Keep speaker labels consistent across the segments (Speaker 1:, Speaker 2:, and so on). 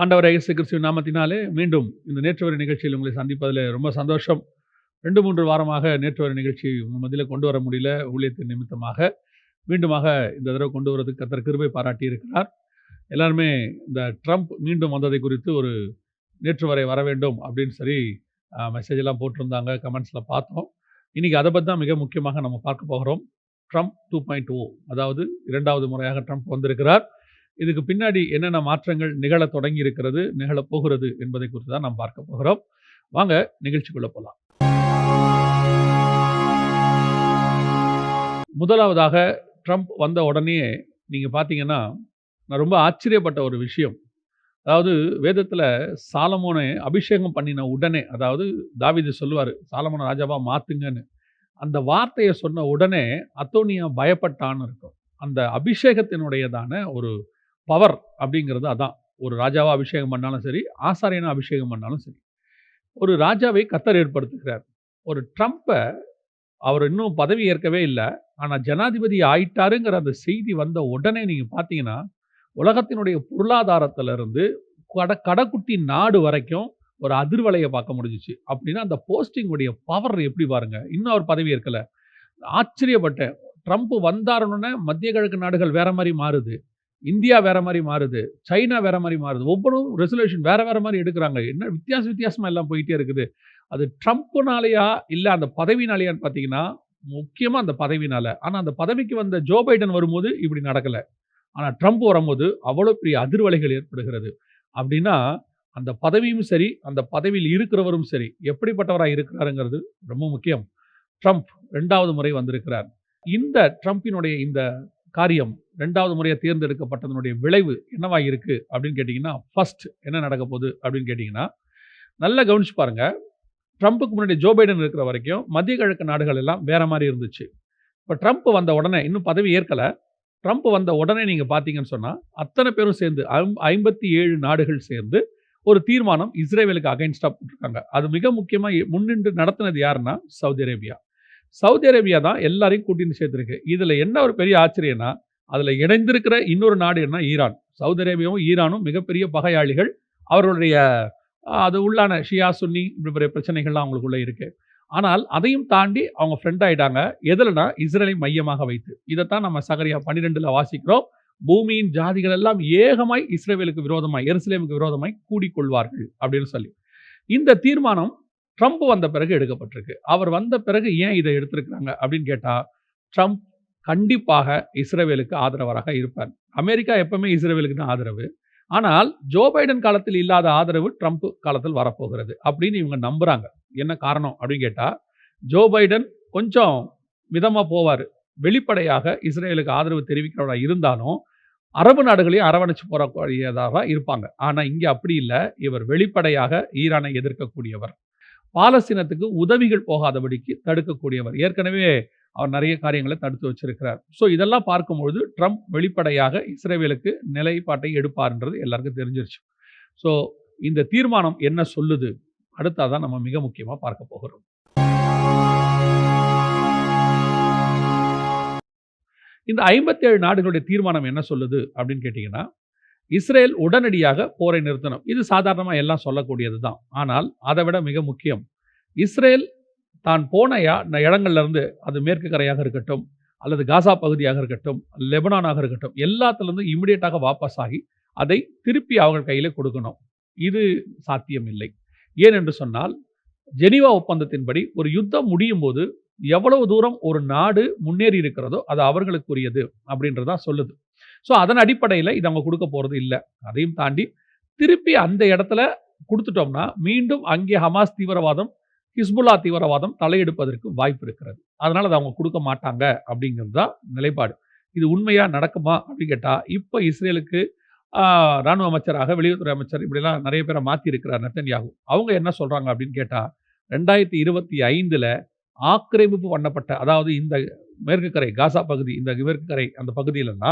Speaker 1: ஆண்டவர் இயேசு கிறிஸ்துவின் நாமத்தினாலே மீண்டும் இந்த நேற்று வரை நிகழ்ச்சியில் உங்களை சந்திப்பதில் ரொம்ப சந்தோஷம். 2-3 வாரமாக நேற்று வரை நிகழ்ச்சி உங்கள் மத்தியில் கொண்டு வர முடியல, ஊழியத்தின் நிமித்தமாக. மீண்டுமாக இந்த தடவை கொண்டு வரதுக்கு கர்த்தர் கிருபை பாராட்டி இருக்கிறார். எல்லாருமே இந்த ட்ரம்ப் மீண்டும் வந்ததை குறித்து ஒரு நேற்று வரை வர வேண்டும் அப்படின்னு சொல்லி மெசேஜ் எல்லாம் போட்டிருந்தாங்க, கமெண்ட்ஸில் பார்த்தோம். இன்றைக்கி அதை பற்றி தான் மிக முக்கியமாக நம்ம பார்க்க போகிறோம். ட்ரம்ப் 2.0, அதாவது 2வது முறையாக ட்ரம்ப் வந்திருக்கிறார். இதுக்கு பின்னாடி என்னென்ன மாற்றங்கள் நிகழ தொடங்கி இருக்கிறது, நிகழப் போகிறது என்பதை குறித்து தான் நாம் பார்க்க போகிறோம். வாங்க நிகழ்ச்சிக்குள்ள போகலாம். முதலாவதாக ட்ரம்ப் வந்த உடனே நீங்கள் பார்த்தீங்கன்னா, நான் ரொம்ப ஆச்சரியப்பட்ட ஒரு விஷயம். அதாவது வேதத்தில் சாலமோனை அபிஷேகம் பண்ணின உடனே, அதாவது தாவீது சொல்லுவார் சாலமோனை ராஜாவா மாற்றுங்கன்னு. அந்த வார்த்தையை சொன்ன உடனே அத்தோனியா பயப்பட்டான்னு இருக்கும். அந்த அபிஷேகத்தினுடையதான ஒரு பவர் அப்படிங்கிறது அதான். ஒரு ராஜாவா அபிஷேகம் பண்ணாலும் சரி, ஆசாரியனா அபிஷேகம் பண்ணாலும் சரி, ஒரு ராஜாவை கர்த்தர் ஏற்படுத்துகிறார். ஒரு ட்ரம்ப்பை அவர் இன்னும் பதவி ஏற்கவே இல்லை, ஆனால் ஜனாதிபதி ஆயிட்டாருங்கிற அந்த செய்தி வந்த உடனே நீங்கள் பார்த்தீங்கன்னா, உலகத்தினுடைய பொருளாதாரத்திலிருந்து கடைக்குட்டி நாடு வரைக்கும் ஒரு அதிர்வலையை பார்க்க முடிஞ்சிச்சு. அப்படின்னா அந்த போஸ்டிங்குடைய பவர் எப்படி பாருங்க. இன்னும் அவர் பதவி ஏற்கலை. ஆச்சரியப்பட்டேன். ட்ரம்ப் வந்தாருன்னு மத்திய கிழக்கு நாடுகள் வேற மாதிரி மாறுது, இந்தியா வேற மாதிரி மாறுது, சைனா வேற மாதிரி மாறுது. ஒவ்வொன்றும் ரெசல்யூஷன் வேற வேற மாதிரி எடுக்கிறாங்க. என்ன வித்தியாசமாக எல்லாம் போயிட்டே இருக்குது. அது ட்ரம்ப்னாலையா இல்லை அந்த பதவினாலையான்னு பார்த்தீங்கன்னா, முக்கியமாக அந்த பதவினால. ஆனால் அந்த பதவிக்கு வந்த ஜோ பைடன் வரும்போது இப்படி நடக்கலை. ஆனால் ட்ரம்ப் வரும்போது அவ்வளோ பெரிய அதிர்வலைகள் ஏற்படுகிறது. அப்படின்னா அந்த பதவியும் சரி, அந்த பதவியில் இருக்கிறவரும் சரி, எப்படிப்பட்டவராக இருக்கிறாருங்கிறது ரொம்ப முக்கியம். ட்ரம்ப் 2வது முறை வந்திருக்கிறார். இந்த ட்ரம்பினுடைய இந்த காரியம் 2வது முறையாக தேர்ந்தெடுக்கப்பட்டதனுடைய விளைவு என்னவா இருக்கு அப்படின்னு கேட்டிங்கன்னா, ஃபர்ஸ்ட் என்ன நடக்க போகுது அப்படின்னு கேட்டிங்கன்னா, நல்லா கவனிச்சு பாருங்க. ட்ரம்ப்புக்கு முன்னாடி ஜோ பைடன் இருக்கிற வரைக்கும் மத்திய கிழக்கு நாடுகள் எல்லாம் வேற மாதிரி இருந்துச்சு. இப்போ ட்ரம்ப் வந்த உடனே, இன்னும் பதவி ஏற்கலை, ட்ரம்ப் வந்த உடனே நீங்கள் பார்த்தீங்கன்னு சொன்னால் அத்தனை பேரும் சேர்ந்து 57 நாடுகள் சேர்ந்து ஒரு தீர்மானம் இஸ்ரேலுக்கு அகைன்ஸ்டாக போட்டிருக்காங்க. அது மிக முக்கியமாக முன்னின்று நடத்தினது யாருன்னா சவுதி அரேபியா. சவுதி அரேபியா தான் எல்லாரையும் கூட்டின்னு சேர்த்துருக்கு. இதில் என்ன ஒரு பெரிய ஆச்சரியம்னா, அதில் இணைந்திருக்கிற இன்னொரு நாடு என்ன, ஈரான். சவுதி அரேபியாவும் ஈரானும் மிகப்பெரிய பகையாளிகள். அவர்களுடைய அது உள்ளான ஷியா சுன்னி இப்படி பெரிய பிரச்சனைகள்லாம் அவங்களுக்குள்ளே இருக்குது. ஆனால் அதையும் தாண்டி அவங்க ஃப்ரெண்ட் ஆகிட்டாங்க. எதுலனா இஸ்ரேலை மையமாக வைத்து. இதைத்தான் நம்ம சகரியா 12 வாசிக்கிறோம். பூமியின் ஜாதிகள் எல்லாம் ஏகமாய் இஸ்ரேலுக்கு விரோதமாய், எருசலேமுக்கு விரோதமாய் கூடிக்கொள்வார்கள் அப்படின்னு சொல்லி இந்த தீர்மானம் ட்ரம்ப் வந்த பிறகு எடுக்கப்பட்டிருக்கு. அவர் வந்த பிறகு ஏன் இதை எடுத்திருக்கிறாங்க அப்படின்னு கேட்டால், ட்ரம்ப் கண்டிப்பாக இஸ்ரேலுக்கு ஆதரவராக இருப்பார். அமெரிக்கா எப்பவுமே இஸ்ரேலுக்கு தான் ஆதரவு. ஆனால் ஜோ பைடன் காலத்தில் இல்லாத ஆதரவு ட்ரம்ப் காலத்தில் வரப்போகிறது அப்படின்னு இவங்க நம்புறாங்க. என்ன காரணம் அப்படின்னு கேட்டால், ஜோ பைடன் கொஞ்சம் மிதமாக போவார், வெளிப்படையாக இஸ்ரேலுக்கு ஆதரவு தெரிவிக்கிறவராக இருந்தாலும் அரபு நாடுகளையும் அரவணைச்சு போகக்கூடியதாக இருப்பாங்க. ஆனால் இங்கே அப்படி இல்லை. இவர் வெளிப்படையாக ஈரானை எதிர்க்கக்கூடியவர், பாலஸ்தீனத்துக்கு உதவிகள் போகாதபடிக்கு தடுக்கக்கூடியவர். ஏற்கனவே அவர் நிறைய காரியங்களை தடுத்து வச்சிருக்கிறார். ஸோ இதெல்லாம் பார்க்கும்பொழுது ட்ரம்ப் வெளிப்படையாக இஸ்ரேலுக்கு நிலைப்பாட்டை எடுப்பார்ன்றது எல்லாருக்கும் தெரிஞ்சிருச்சு. ஸோ இந்த தீர்மானம் என்ன சொல்லுது அடுத்தாதான் நம்ம மிக முக்கியமாக பார்க்க போகிறோம். இந்த 57 நாடுகளுடைய தீர்மானம் என்ன சொல்லுது அப்படின்னு கேட்டிங்கன்னா, இஸ்ரேல் உடனடியாக போரை நிறுத்தணும். இது சாதாரணமாக எல்லாம் சொல்லக்கூடியது தான். ஆனால் அதை விட மிக முக்கியம், இஸ்ரேல் தான் போன இடங்கள்ல இருந்து, அது மேற்கு கரையாக இருக்கட்டும், அல்லது காசா பகுதியாக இருக்கட்டும், லெபனானாக இருக்கட்டும், எல்லாத்துலேருந்து இமிடியேட்டாக வாபஸ் ஆகி அதை திருப்பி அவர்கள் கையில் கொடுக்கணும். இது சாத்தியம் இல்லை. ஏனென்று சொன்னால், ஜெனீவா ஒப்பந்தத்தின்படி ஒரு யுத்தம் முடியும் போது எவ்வளவு தூரம் ஒரு நாடு முன்னேறி இருக்கிறதோ அது அவர்களுக்குரியது அப்படின்றதான் சொல்லுது. ஸோ அதன் அடிப்படையில் இது அவங்க கொடுக்க போகிறது இல்லை. அதையும் தாண்டி திருப்பி அந்த இடத்துல கொடுத்துட்டோம்னா மீண்டும் அங்கே ஹமாஸ் தீவிரவாதம், ஹிஸ்புல்லா தீவிரவாதம் தலையெடுப்பதற்கு வாய்ப்பு இருக்கிறது. அதனால் அதை அவங்க கொடுக்க மாட்டாங்க அப்படிங்கிறது தான் நிலைப்பாடு. இது உண்மையாக நடக்குமா அப்படின்னு கேட்டால், இப்போ இஸ்ரேலுக்கு இராணுவ அமைச்சராக, வெளியுறவுத்துறை அமைச்சர் இப்படிலாம் நிறைய பேரை மாற்றி இருக்கிறார் நெத்தன்யாகு. அவங்க என்ன சொல்கிறாங்க அப்படின்னு கேட்டால், 2025 ஆக்கிரமிப்பு பண்ணப்பட்ட, அதாவது இந்த மேற்கு கரை காசா பகுதி, இந்த மேற்கு கரை அந்த பகுதியிலன்னா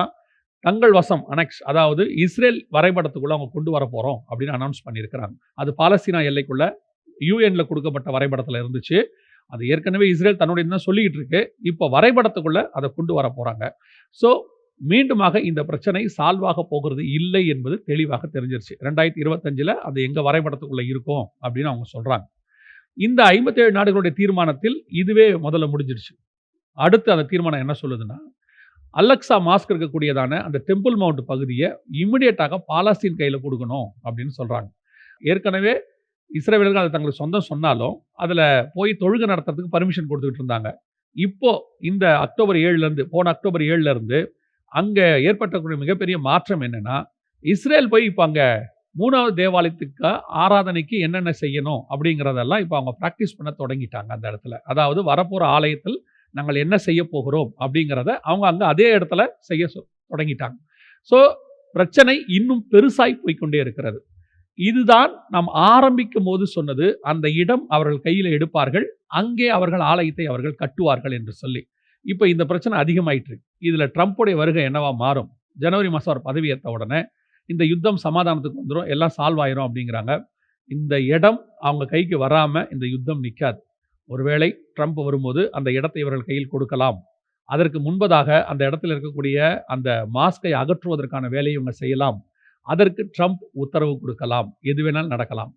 Speaker 1: தங்கள் வசம் அனெக்ஸ், அதாவது இஸ்ரேல் வரைபடத்துக்குள்ளே அவங்க கொண்டு வர போகிறோம் அப்படின்னு அனௌன்ஸ் பண்ணியிருக்கிறாங்க. அது பாலஸ்தீனா எல்லைக்குள்ள யூஎன்ல கொடுக்கப்பட்ட வரைபடத்தில் இருந்துச்சு. அது ஏற்கனவே இஸ்ரேல் தன்னுடைய தான் சொல்லிக்கிட்டு இருக்கு. இப்போ வரைபடத்துக்குள்ள அதை கொண்டு வர போகிறாங்க. ஸோ மீண்டுமாக இந்த பிரச்சனை சால்வ் ஆக போகிறது இல்லை என்பது தெளிவாக தெரிஞ்சிருச்சு. 2025ல அது எங்க வரைபடத்துக்குள்ள இருக்கும் அப்படின்னு அவங்க சொல்றாங்க. இந்த 57 நாடுகளுடைய தீர்மானத்தில் இதுவே முதல்ல முடிஞ்சிருச்சு. அடுத்து அந்த தீர்மானம் என்ன சொல்லுதுன்னா, அலெக்சா மாஸ்க் இருக்கக்கூடியதான அந்த டெம்பிள் மவுண்ட் பகுதியை இமிடியேட்டாக பாலஸ்தீன் கையில் கொடுக்கணும் அப்படின்னு சொல்றாங்க. ஏற்கனவே இஸ்ரேலர்கள் அதை தங்களுக்கு சொந்தம் சொன்னாலும் அதில் போய் தொழுகை நடத்துறதுக்கு பர்மிஷன் கொடுத்துக்கிட்டு இருந்தாங்க. இப்போ இந்த போன அக்டோபர் 7ல இருந்து அங்கே ஏற்பட்டக்கூடிய மிகப்பெரிய மாற்றம் என்னன்னா, இஸ்ரேல் போய் இப்போ அங்கே 3வது தேவாலயத்துக்கு ஆராதனைக்கு என்னென்ன செய்யணும் அப்படிங்கிறதெல்லாம் இப்போ அவங்க ப்ராக்டிஸ் பண்ண தொடங்கிட்டாங்க அந்த இடத்துல. அதாவது வரப்போகிற ஆலயத்தில் நாங்கள் என்ன செய்ய போகிறோம் அப்படிங்கிறத அவங்க அங்கே அதே இடத்துல செய்ய தொடங்கிட்டாங்க. ஸோ பிரச்சனை இன்னும் பெருசாய் போய்கொண்டே இருக்கிறது. இதுதான் நாம் ஆரம்பிக்கும் போது சொன்னது, அந்த இடம் அவர்கள் கையில் எடுப்பார்கள், அங்கே அவர்கள் ஆலயத்தை அவர்கள் கட்டுவார்கள் என்று சொல்லி. இப்போ இந்த பிரச்சனை அதிகமாயிட்டு இருக்கு. இதில் ட்ரம்ப்புடைய வருகை என்னவா மாறும்? ஜனவரி மாதம் அவர் பதவியேற்ற உடனே இந்த யுத்தம் சமாதானத்துக்கு வந்துடும், எல்லாம் சால்வ் ஆயிரும் அப்படிங்கிறாங்க. இந்த இடம் அவங்க கைக்கு வராமல் இந்த யுத்தம் நிற்காது. ஒருவேளை ட்ரம்ப் வரும்போது அந்த இடத்தை இவர்கள் கையில் கொடுக்கலாம். அதற்கு முன்பதாக அந்த இடத்துல இருக்கக்கூடிய அந்த மாஸ்கை அகற்றுவதற்கான வேலையை இவங்க செய்யலாம். அதற்கு ட்ரம்ப் உத்தரவு கொடுக்கலாம். எது வேணாலும் நடக்கலாம்.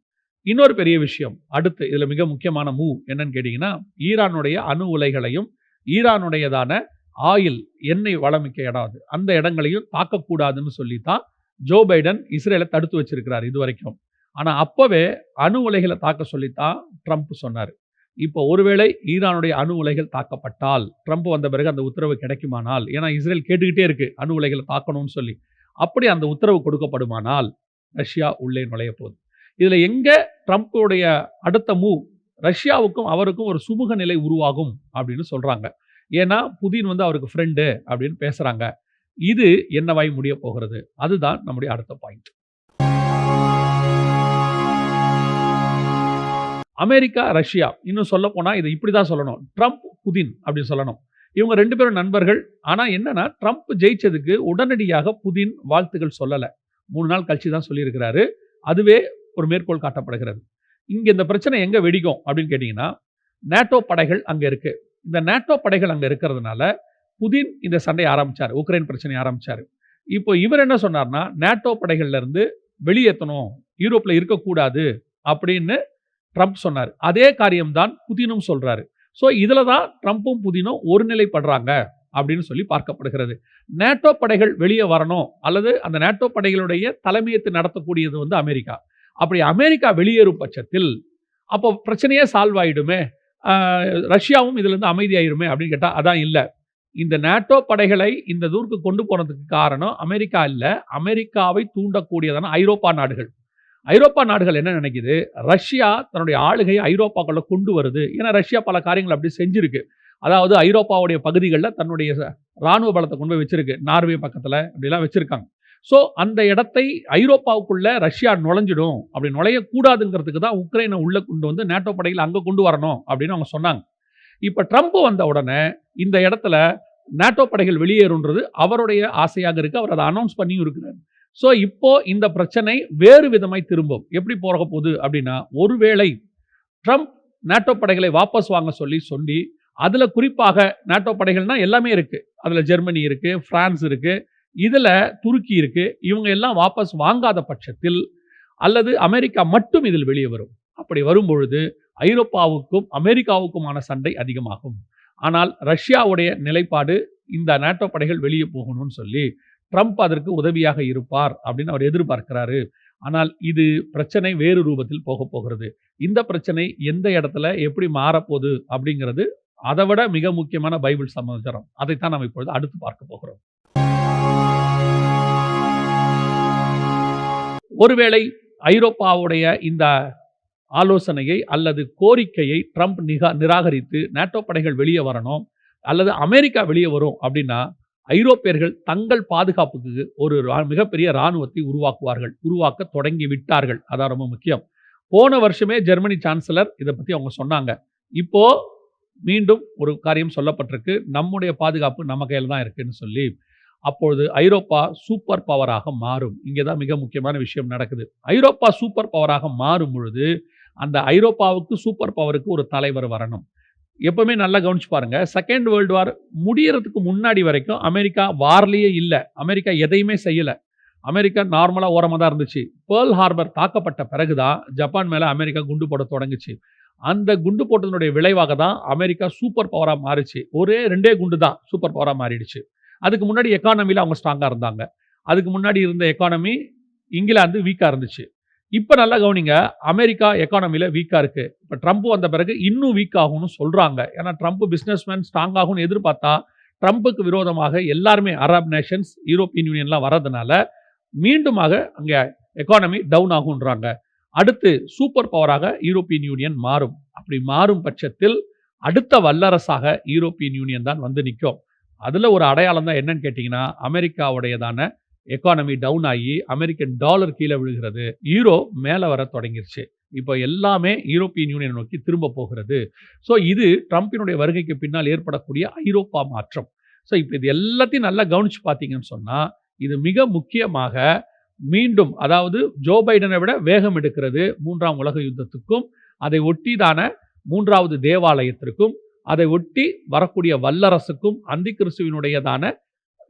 Speaker 1: இன்னொரு பெரிய விஷயம், அடுத்து இதில் மிக முக்கியமான மூவ் என்னன்னு கேட்டிங்கன்னா, ஈரானுடைய அணு உலைகளையும் ஈரானுடையதான ஆயில் எண்ணெய் வளமிக்க இடம் அந்த இடங்களையும் தாக்கக்கூடாதுன்னு சொல்லித்தான் ஜோ பைடன் இஸ்ரேலை தடுத்து வச்சிருக்கிறார் இதுவரைக்கும். ஆனால் அப்போவே அணு உலைகளை தாக்க சொல்லித்தான் ட்ரம்ப் சொன்னார். இப்போ ஒருவேளை ஈரானுடைய அணு உலைகள் தாக்கப்பட்டால், ட்ரம்ப் வந்த பிறகு அந்த உத்தரவு கிடைக்குமானால், ஏன்னா இஸ்ரேல் கேட்டுக்கிட்டே இருக்கு அணு உலைகளை தாக்கணும்னு சொல்லி, அப்படி அந்த உத்தரவு கொடுக்கப்படுமானால் ரஷ்யா உள்ளே நுழைய போகுது. இதில் எங்கே ட்ரம்ப்புடைய அடுத்த மூவ் ரஷ்யாவுக்கும் அவருக்கும் ஒரு சுமூக நிலை உருவாகும் அப்படின்னு சொல்கிறாங்க. ஏன்னா புதின் அவருக்கு ஃப்ரெண்டு அப்படின்னு பேசுகிறாங்க. இது என்னவாய் முடிய போகிறது? அதுதான் நம்முடைய அடுத்த பாயிண்ட். அமெரிக்கா, ரஷ்யா, இன்னும் சொல்ல போனால் இதை இப்படி தான் சொல்லணும், ட்ரம்ப் புதின் அப்படின்னு சொல்லணும். இவங்க 2 பேரும் நண்பர்கள். ஆனால் என்னன்னா, ட்ரம்ப் ஜெயிச்சதுக்கு உடனடியாக புதின் வாழ்த்துக்கள் சொல்லலை. 3 நாள் கழிச்சு தான் சொல்லியிருக்கிறாரு. அதுவே ஒரு மேற்கோள் காட்டப்படுகிறது. இங்கே இந்த பிரச்சனை எங்கே வெடிக்கும் அப்படின்னு கேட்டிங்கன்னா, நேட்டோ படைகள் அங்கே இருக்கு. இந்த நேட்டோ படைகள் அங்கே இருக்கிறதுனால புதின் இந்த சண்டையை ஆரம்பித்தார், உக்ரைன் பிரச்சனையை ஆரம்பித்தார். இப்போ இவர் என்ன சொன்னார்னா, நேட்டோ படைகள்லேருந்து வெளியேற்றணும், யூரோப்பில் இருக்கக்கூடாது அப்படின்னு ட்ரம்ப் சொன்னார். அதே காரியம்தான் புதினும் சொல்கிறாரு. ஸோ இதில் தான் ட்ரம்ப்பும் புதினும் ஒருநிலைப்படுறாங்க அப்படின்னு சொல்லி பார்க்கப்படுகிறது. நேட்டோ படைகள் வெளியே வரணும், அல்லது அந்த நேட்டோ படைகளுடைய தலைமையத்தை நடத்தக்கூடியது அமெரிக்கா. அப்படி அமெரிக்கா வெளியேறும் பட்சத்தில் அப்போ பிரச்சனையே சால்வ் ஆகிடுமே, ரஷ்யாவும் இதிலிருந்து அமைதியாயிருமே அப்படின்னு கேட்டால் அதான் இல்லை. இந்த நேட்டோ படைகளை இந்த தூருக்கு கொண்டு போனதுக்கு காரணம் அமெரிக்கா இல்லை, அமெரிக்காவை தூண்டக்கூடியதான ஐரோப்பா நாடுகள். ஐரோப்பா நாடுகள் என்ன நினைக்குது, ரஷ்யா தன்னுடைய ஆளுகையை ஐரோப்பாக்குள்ள கொண்டு வருது. ஏன்னா ரஷ்யா பல காரியங்கள் அப்படி செஞ்சிருக்கு. அதாவது ஐரோப்பாவுடைய பகுதிகளில் தன்னுடைய இராணுவ பலத்தை கொண்டு போய் வச்சிருக்கு. நார்வே பக்கத்தில் அப்படிலாம் வச்சிருக்காங்க. ஸோ அந்த இடத்தை ஐரோப்பாவுக்குள்ள ரஷ்யா நுழைஞ்சிடும், அப்படி நுழையக்கூடாதுங்கிறதுக்கு தான் உக்ரைனை உள்ளே கொண்டு வந்து நேட்டோ படைகள் அங்கே கொண்டு வரணும் அப்படின்னு அவங்க சொன்னாங்க. இப்போ ட்ரம்ப் வந்த உடனே இந்த இடத்துல நேட்டோ படைகள் வெளியேறுன்றது அவருடைய ஆசையாக இருக்கு. அவர் அதை அனௌன்ஸ் பண்ணியும் இருக்கிறார். ஸோ இப்போ இந்த பிரச்சனை வேறு விதமாய் திரும்பும். எப்படி போக போகுது அப்படின்னா, ஒருவேளை ட்ரம்ப் நேட்டோ படைகளை வாபஸ் வாங்க சொல்லி அதில் குறிப்பாக நேட்டோ படைகள்னா எல்லாமே இருக்கு. அதில் ஜெர்மனி இருக்கு, பிரான்ஸ் இருக்கு, இதில் துருக்கி இருக்கு. இவங்க எல்லாம் வாபஸ் வாங்காத பட்சத்தில், அல்லது அமெரிக்கா மட்டும் இதில் வெளியே வரும். அப்படி வரும்பொழுது ஐரோப்பாவுக்கும் அமெரிக்காவுக்குமான சண்டை அதிகமாகும். ஆனால் ரஷ்யாவுடைய நிலைப்பாடு இந்த நேட்டோ படைகள் வெளியே போகணும்னு சொல்லி ட்ரம்ப் அதற்கு உதவியாக இருப்பார் அப்படின்னு அவர் எதிர்பார்க்கிறாரு. ஆனால் இது பிரச்சனை வேறு ரூபத்தில் போக போகிறது. இந்த பிரச்சனை எந்த இடத்துல எப்படி மாறப்போகுது அப்படிங்கிறது அதை விட மிக முக்கியமான பைபிள் சமாச்சாரம். அதைத்தான் நாம் இப்பொழுது அடுத்து பார்க்க போகிறோம். ஒருவேளை ஐரோப்பாவுடைய இந்த ஆலோசனையை அல்லது கோரிக்கையை ட்ரம்ப் நிராகரித்து நேட்டோ படைகள் வெளியே வரணும், அல்லது அமெரிக்கா வெளியே வரும் அப்படின்னா, ஐரோப்பியர்கள் தங்கள் பாதுகாப்புக்கு ஒரு மிகப்பெரிய இராணுவத்தை உருவாக்க தொடங்கி விட்டார்கள். அதான் ரொம்ப முக்கியம். போன வருஷமே ஜெர்மனி சான்சலர் இதை பற்றி அவங்க சொன்னாங்க. இப்போ மீண்டும் ஒரு காரியம் சொல்லப்பட்டிருக்கு, நம்முடைய பாதுகாப்பு நம்ம கையில் தான் இருக்குன்னு சொல்லி. அப்பொழுது ஐரோப்பா சூப்பர் பவராக மாறும். இங்கே தான் மிக முக்கியமான விஷயம் நடக்குது. ஐரோப்பா சூப்பர் பவராக மாறும் பொழுது அந்த ஐரோப்பாவுக்கு சூப்பர் பவருக்கு ஒரு தலைவர் வரணும். எப்பவுமே நல்லா கவனிச்சு பாருங்க. செகண்ட் வேர்ல்டு வார் முடியறதுக்கு முன்னாடி வரைக்கும் அமெரிக்கா வார்லயே இல்ல. அமெரிக்கா எதையுமே செய்யல. அமெரிக்கா நார்மலா ஓரமா தான் இருந்துச்சு. பெர்ல் ஹார்பர் தாக்கப்பட்ட பிறகு தான் ஜப்பான் மேல அமெரிக்கா குண்டு போட தொடங்குச்சு. அந்த குண்டு போட்டதனுடைய விளைவாக தான் அமெரிக்கா சூப்பர் பவரா மாறுச்சு. ஒரே 2 குண்டு தான் சூப்பர் பவரா மாறிடுச்சு. அதுக்கு முன்னாடி எக்கானமில அவங்க ஸ்ட்ராங்கா இருந்தாங்க. அதுக்கு முன்னாடி இருந்த எக்கானமி இங்கிலாந்து வீக்கா இருந்துச்சு. இப்ப நல்லா கவனிங்க. அமெரிக்கா எக்கானமில வீக்கா இருக்கு. இப்ப ட்ரம்ப் வந்த பிறகு இன்னும் வீக் ஆகும்னு சொல்றாங்க. ஏன்னா ட்ரம்ப் பிசினஸ்மேன் ஸ்ட்ராங் ஆகும்னு எதிர்பார்த்தா, ட்ரம்புக்கு விரோதமாக எல்லாருமே அரப் நேஷன்ஸ், யூரோப்பியன் யூனியன்லாம் வரதுனால, மீண்டுமாக அங்க எக்கானமி டவுன் ஆகும்ன்றாங்க. அடுத்து சூப்பர் பவராக யூரோப்பியன் யூனியன் மாறும். அப்படி மாறும் பட்சத்தில் அடுத்த வல்லரசாக யூரோப்பியன் யூனியன் தான் வந்து நிக்கும். அதுல ஒரு அடையாளம் தான் என்னன்னு கேட்டீங்கன்னா, அமெரிக்காவுடையதான எக்கானமி டவுன் ஆகி அமெரிக்கன் டாலர் கீழ விழுகிறது. யூரோ மேல வர தொடங்கிருச்சு. இப்ப எல்லாமே யூரோப்பியன் யூனியன் நோக்கி திரும்ப போகிறது. ஸோ இது ட்ரம்பினுடைய வருகைக்கு பின்னால் ஏற்படக்கூடிய ஐரோப்பா மாற்றம். ஸோ இப்ப இது எல்லாத்தையும் நல்லா கவனிச்சு பார்த்தீங்கன்னு சொன்னா, இது மிக முக்கியமாக மீண்டும் அதாவது ஜோ பைடனை விட வேகம் எடுக்கிறது 3ஆம் உலக யுத்தத்துக்கும், அதை ஒட்டிதான 3வது தேவாலயத்திற்கும், அதை ஒட்டி வரக்கூடிய வல்லரசுக்கும், அந்தி கிறிஸ்துவினுடையதான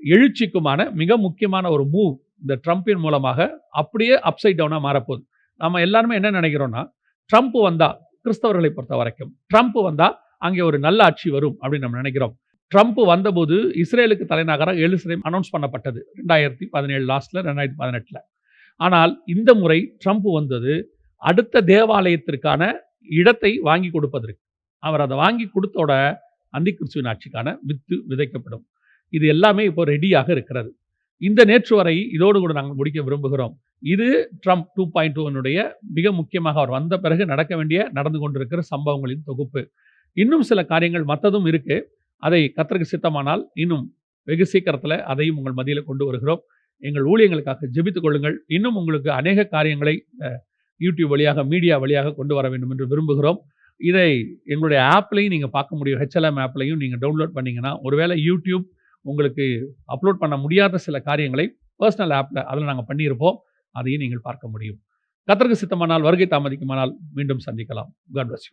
Speaker 1: எழுச்சிக்குமான மிக முக்கியமான ஒரு மூவ் இந்த ட்ரம்பின் மூலமாக அப்படியே அப்சைட் டவுனா மாறப்போகுது. நம்ம எல்லாருமே என்ன நினைக்கிறோம்னா, ட்ரம்ப் வந்தா கிறிஸ்தவர்களை பொறுத்த வரைக்கும் ட்ரம்ப் வந்தா அங்கே ஒரு நல்ல ஆட்சி வரும் அப்படின்னு நம்ம நினைக்கிறோம். ட்ரம்ப் வந்தபோது இஸ்ரேலுக்கு தலைநகராக எருசலேம் அனௌன்ஸ் பண்ணப்பட்டது 2017 லாஸ்ட்ல 2018ல. ஆனால் இந்த முறை ட்ரம்ப் வந்தது அடுத்த தேவாலயத்திற்கான இடத்தை வாங்கி கொடுப்பதற்கு. அவர் அதை வாங்கி கொடுத்தோட அந்தி கிறிஸ்துவின் ஆட்சிக்கான வித்து விதைக்கப்படும். இது எல்லாமே இப்போ ரெடியாக இருக்கிறது. இந்த நேற்று வரை இதோடு கூட நாங்கள் முடிக்க விரும்புகிறோம். இது ட்ரம்ப் 2.0 மிக முக்கியமாக அவர் வந்த பிறகு நடக்க வேண்டிய நடந்து கொண்டிருக்கிற சம்பவங்களின் தொகுப்பு. இன்னும் சில காரியங்கள் மற்றதும் இருக்கு. அதை கர்த்தருக்கு சித்தமானால் இன்னும் வெகு சீக்கிரத்தில் அதையும் உங்கள் மத்தியில் கொண்டு வருகிறோம். எங்கள் ஊழியங்களுக்காக ஜெபித்துக் கொள்ளுங்கள். இன்னும் உங்களுக்கு அநேக காரியங்களை யூடியூப் வழியாக, மீடியா வழியாக கொண்டு வர வேண்டும் என்று விரும்புகிறோம். இதை எங்களுடைய ஆப்லையும் நீங்கள் பார்க்க முடியும். HLM ஆப்லையும் நீங்கள் டவுன்லோட் பண்ணீங்கன்னா, ஒருவேளை யூடியூப் உங்களுக்கு அப்லோட் பண்ண முடியாத சில காரியங்களை பர்சனல் ஆப்பில் அதில் நாங்கள் பண்ணியிருப்போம். அதையும் நீங்கள் பார்க்க முடியும். கர்த்தருக்கு சித்தமானால், வருகை தாமதிக்குமானால் மீண்டும் சந்திக்கலாம். God bless you.